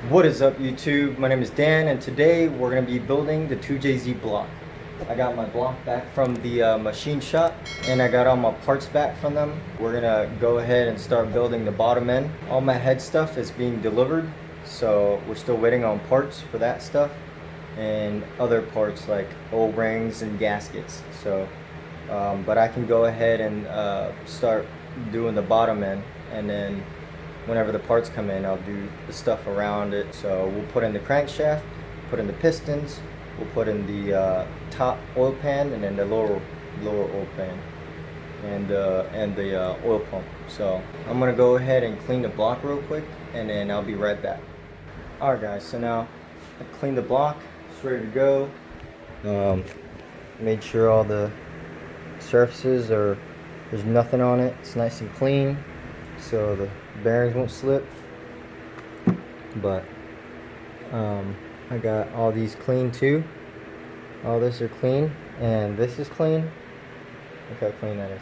What is up, YouTube? My name is Dan, and today we're going to be building the 2JZ block. I got my block back from the machine shop, and I got all my parts back from them. We're going to go ahead and start building the bottom end. All my head stuff is being delivered, so we're still waiting on parts for that stuff and other parts like O-rings and gaskets. So, but I can go ahead and start doing the bottom end, and then whenever the parts come in, I'll do the stuff around it. So we'll put in the crankshaft, put in the pistons, we'll put in the top oil pan, and then the lower oil pan, and the oil pump. So I'm gonna go ahead and clean the block real quick, and then I'll be right back. Alright guys, so now I cleaned the block, it's ready to go. Made sure all the surfaces there's nothing on it, it's nice and clean, so the bearings won't slip. But I got all these clean too. All this are clean, and this is clean. Look how clean that is.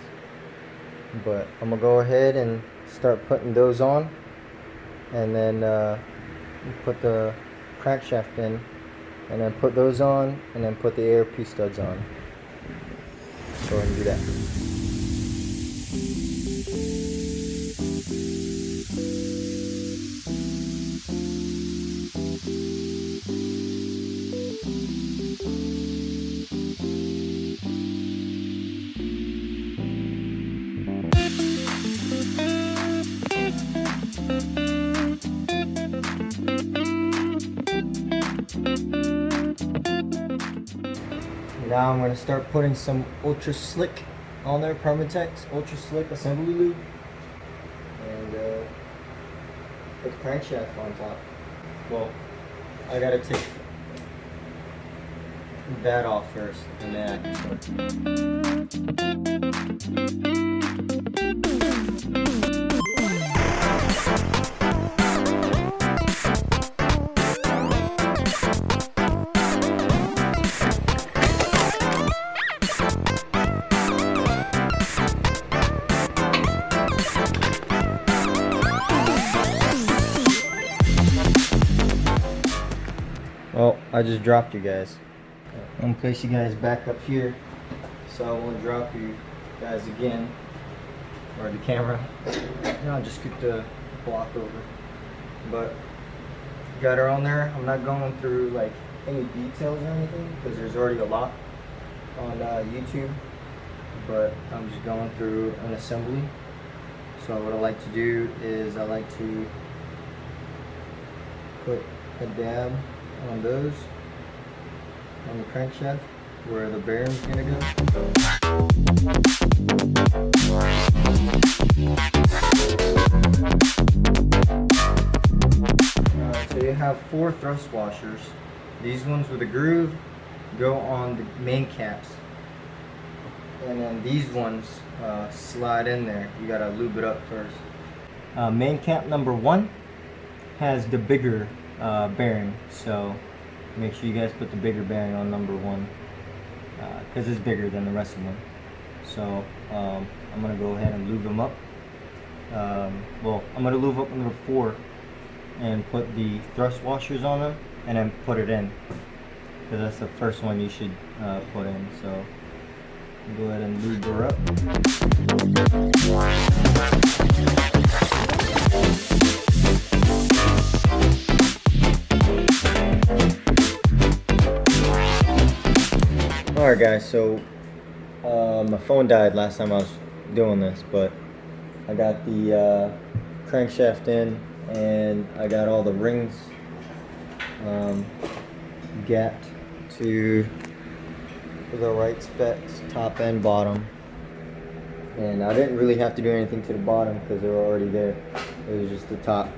But I'm gonna go ahead and start putting those on, and then put the crankshaft in, and then put those on, and then put the ARP studs on. Go ahead and do that. Now I'm going to start putting some Ultra Slick on there, Permatex Ultra Slick assembly lube, and put the crankshaft on top. Well, I got to take that off first, and then I can start. Well, I just dropped you guys. I'm gonna place you guys back up here, so I won't drop you guys again, or the camera. No, I'll just get the block over. But got her on there. I'm not going through like any details or anything because there's already a lot on YouTube. But I'm just going through an assembly. So what I like to do is I like to put a dab on those, on the crankshaft where the bearing's gonna go. So you have 4 thrust washers. These ones with a groove go on the main caps, and then these ones slide in there. You gotta lube it up first. Main cap number 1 has the bigger bearing, so make sure you guys put the bigger bearing on number 1 because it's bigger than the rest of them. So I'm gonna go ahead and lube them up. Well, I'm gonna lube up number 4 and put the thrust washers on them, and then put it in because that's the first one you should put in. So go ahead and lube her up. Alright guys, so my phone died last time I was doing this, but I got the crankshaft in, and I got all the rings gapped to the right specs, top and bottom. And I didn't really have to do anything to the bottom because they were already there. It was just the top.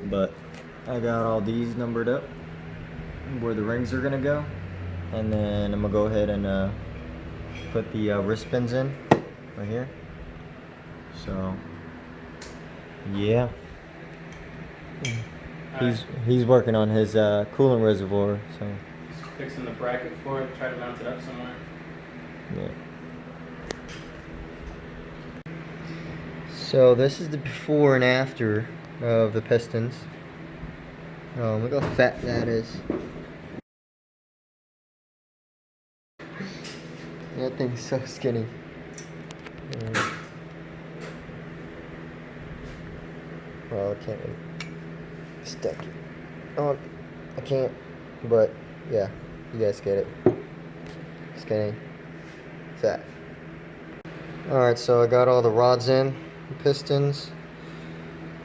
But I got all these numbered up where the rings are gonna go. And then I'm gonna go ahead and put the wrist pins in right here. So yeah, he's working on his coolant reservoir. So just fixing the bracket for it. Try to mount it up somewhere. Yeah. So this is the before and after of the Pistons. Oh, look how fat that is. That thing's so skinny. Well, I can't really stick it. Oh, I can't. But yeah, you guys get it. Skinny, fat. Alright, so I got all the rods in, the pistons,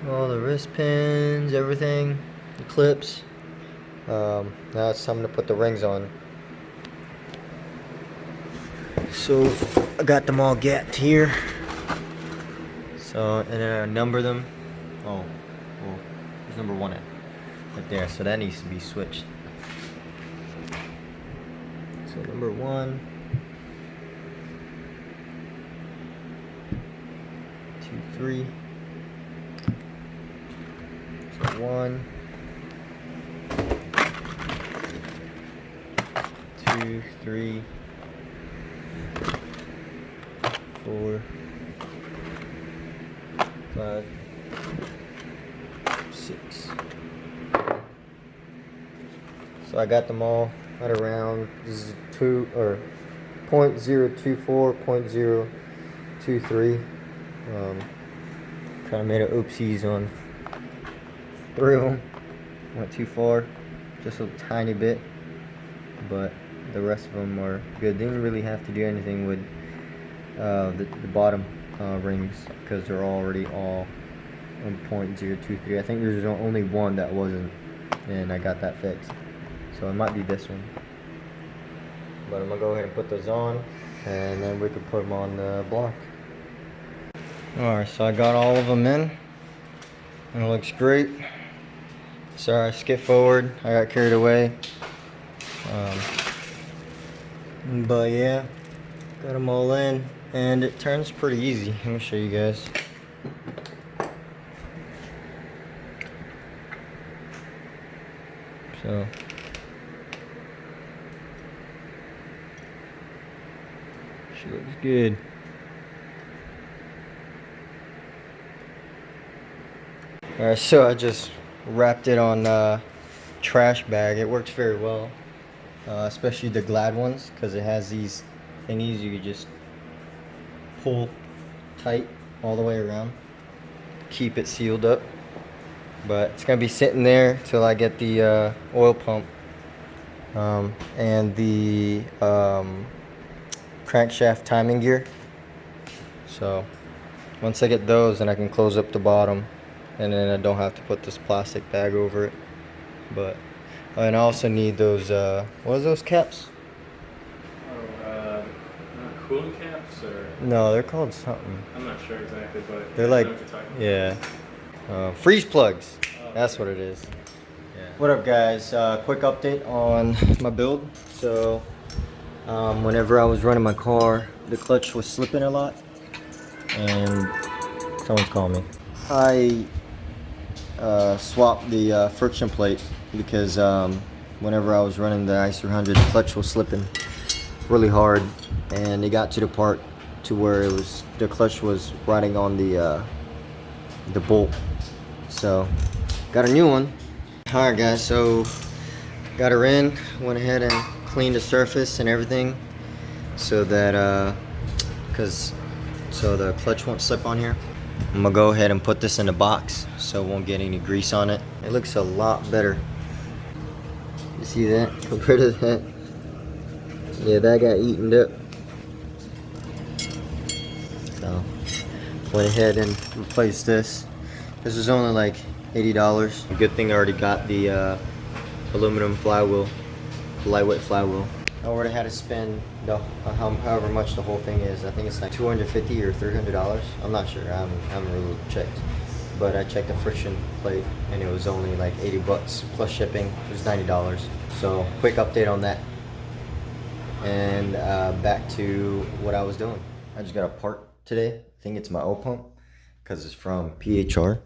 all the wrist pins, everything, the clips. Now it's time to put the rings on. So I got them all gapped here. So, and then I number them. Oh, well, there's number 1 in right there. So that needs to be switched. So number 1, 2, 3. So 1, 2, 3, 4, 5, 6. So I got them all at around 2 or 0.024, 0.023. Kind of made an oopsies on 3 of them. Went too far, just a tiny bit, but the rest of them are good. Didn't really have to do anything with the bottom rings because they're already all on 0.023. I think there's only one that wasn't, and I got that fixed. So it might be this one. But I'm gonna go ahead and put those on, and then we can put them on the block. Alright, so I got all of them in, and it looks great. Sorry, I skipped forward. I got carried away. But yeah, got them all in, and it turns pretty easy. Let me show you guys. So she looks good. Alright, so I just wrapped it on trash bag. It works very well, especially the Glad ones, because it has these thingies you can just pull tight all the way around, keep it sealed up. But it's gonna be sitting there till I get the oil pump and the crankshaft timing gear. So once I get those, then I can close up the bottom, and then I don't have to put this plastic bag over it. But and I also need those what are those caps? Oh, cooling caps or? No, they're called something. I'm not sure exactly, but They're I like, know what you're talking about. yeah, freeze plugs. Oh, That's what it is. Yeah. What up, guys? Quick update on my build. So, whenever I was running my car, the clutch was slipping a lot, and someone's calling me. I swapped the friction plate because whenever I was running the IS300, the clutch was slipping really hard, and it got to the part to where the clutch was riding on the bolt. So got a new one. Alright guys, so got her in, went ahead and cleaned the surface and everything so that so the clutch won't slip on here. I'm gonna go ahead and put this in the box so it won't get any grease on it. It looks a lot better. You see that compared to that? Yeah, that got eaten up. So went ahead and replaced this. This was only like $80. Good thing I already got the aluminum flywheel, the lightweight flywheel. I already had to spend however much the whole thing is. I think it's like $250 or $300. I'm not sure. I haven't really checked. But I checked the friction plate, and it was only like 80 bucks plus shipping. It was $90. So quick update on that. And back to what I was doing. I just got a part today. I think it's my oil pump because it's from PHR.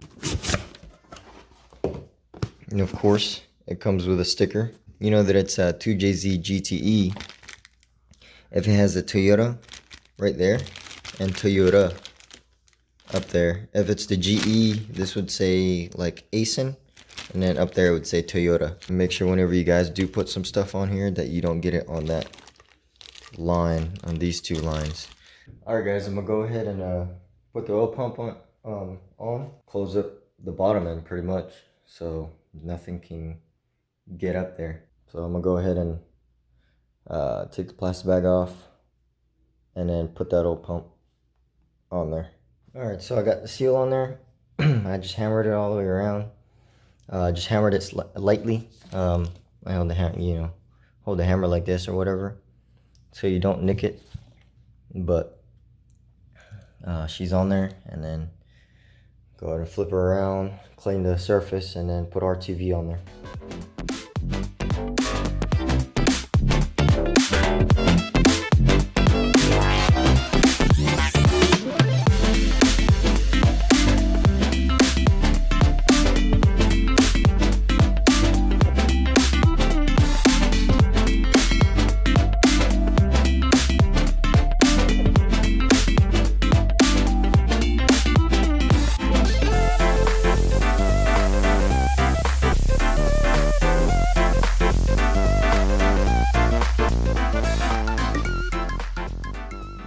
And of course, it comes with a sticker. You know that it's a 2JZ-GTE if it has a Toyota right there and Toyota up there. If it's the GE, this would say like ASIN And then up there it would say Toyota. Make sure whenever you guys do put some stuff on here that you don't get it on that line, on these two lines. Alright guys, I'm gonna go ahead and put the oil pump on. Close up the bottom end pretty much, so nothing can get up there. So I'm gonna go ahead and take the plastic bag off and then put that oil pump on there. Alright, so I got the seal on there. I just hammered it all the way around. Just hammered it lightly. I hold the hammer, hold the hammer like this or whatever, so you don't nick it. But she's on there, and then go ahead and flip her around, clean the surface, and then put RTV on there.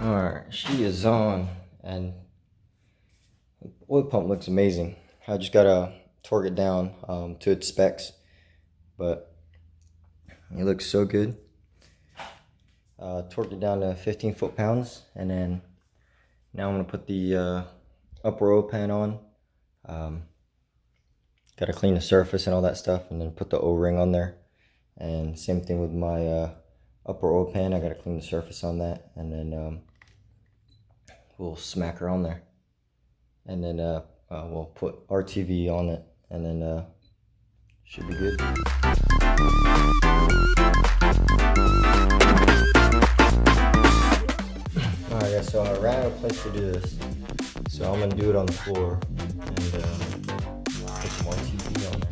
Alright, she is on, and the oil pump looks amazing. I just gotta torque it down to its specs, but it looks so good. Torqued it down to 15 foot-pounds, and then now I'm gonna put the upper oil pan on. Gotta clean the surface and all that stuff, and then put the O-ring on there. And same thing with my upper oil pan. I gotta clean the surface on that, and then we'll smack her on there, and then we'll put RTV on it, and then should be good. Alright guys, so I ran out of place to do this, so I'm gonna do it on the floor and put some RTV on there.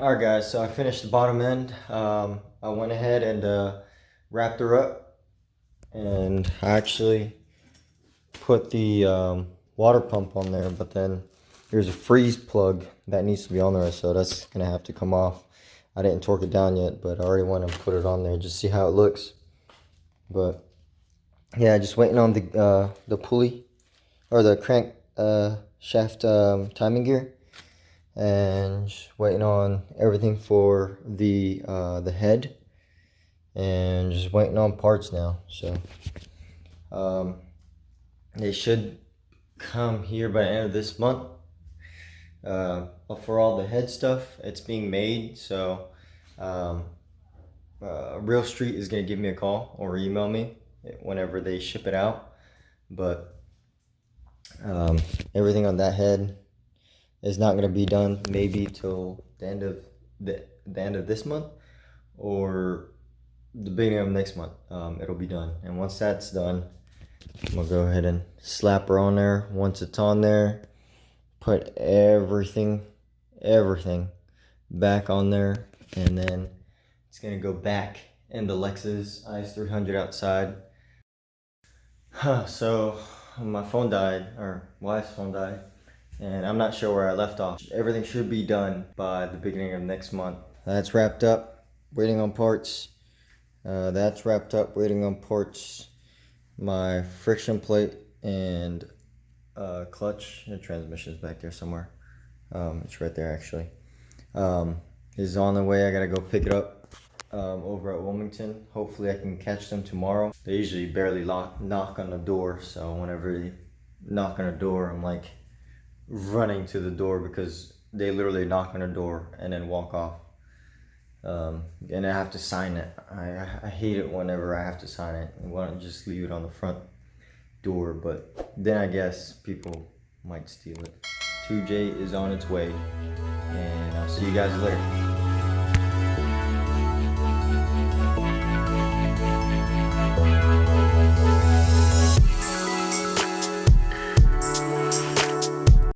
Alright guys, so I finished the bottom end. I went ahead and wrapped her up, and I actually put the water pump on there, but then there's a freeze plug that needs to be on there, so that's gonna have to come off. I didn't torque it down yet, but I already went and put it on there just to see how it looks. But yeah, just waiting on the pulley or the crank shaft timing gear, and just waiting on everything for the head, and just waiting on parts now. So they should come here by the end of this month. But for all the head stuff, it's being made, so Real Street is gonna give me a call or email me whenever they ship it out. But everything on that head is not gonna be done maybe till the end of the end of this month or the beginning of next month. It'll be done, and once that's done, I'm gonna go ahead and slap her on there. Once it's on there, put everything back on there, and then it's gonna go back in the Lexus IS300 outside. So my phone died, or wife's phone died, and I'm not sure where I left off. Everything should be done by the beginning of next month. That's wrapped up, waiting on parts. That's wrapped up, waiting on parts. My friction plate and clutch, the transmission is back there somewhere. It's right there actually. Is on the way. I gotta go pick it up over at Wilmington. Hopefully I can catch them tomorrow. They usually barely knock on the door, so whenever they knock on the door, I'm like running to the door, because they literally knock on the door and then walk off. And I have to sign it. I hate it whenever I have to sign it. Why don't you just leave it on the front door? But then I guess people might steal it. 2J is on its way, and I'll see you guys later.